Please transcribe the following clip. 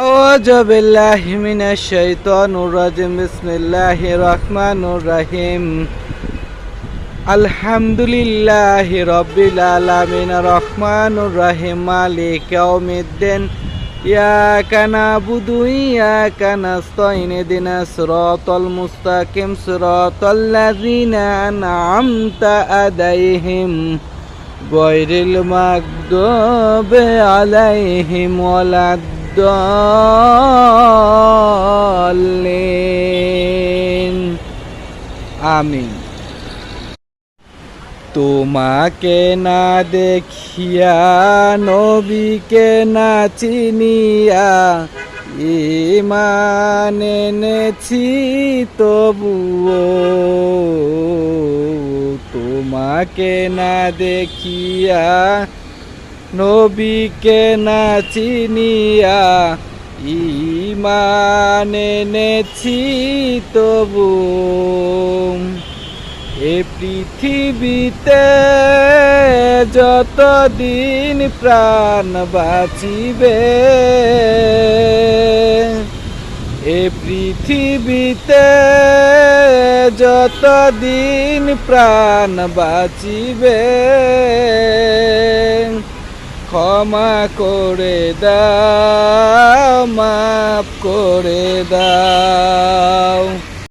আউযু বিল্লাহি মিনাশ শাইতানির রাজিম বিসমিল্লাহির রহমানির রহিম আলহামদুলিল্লাহি রাব্বিল আলামিন রহমানির রহিম মালিকি ইয়াউমিদ্দিন ইয়াকা না'বুদু ওয়া ইয়াকা নাস্তাইন ইহদিনাস সিরাতাল মুস্তাকিম সিরাতাল লাযিনা আন'আমতা আলাইহিম গায়রিল মাগদুবি আলাইহিম ওয়ালাদ-দাল্লিন আমিন। তোমাকে না দেখিয়া নবীকে না চিনিয়া ঈমান এনেছি তবুও, তোমাকে না দেখিয়া নবীকে না চিনিয়া ঈমান এনেছি তবু, এ পৃথিবীতে যতদিন প্রাণ বাঁচিবে, এ পৃথিবীতে যতদিন প্রাণ বাঁচিবে, ক্ষমা করে দাও, মাফ করে দাও।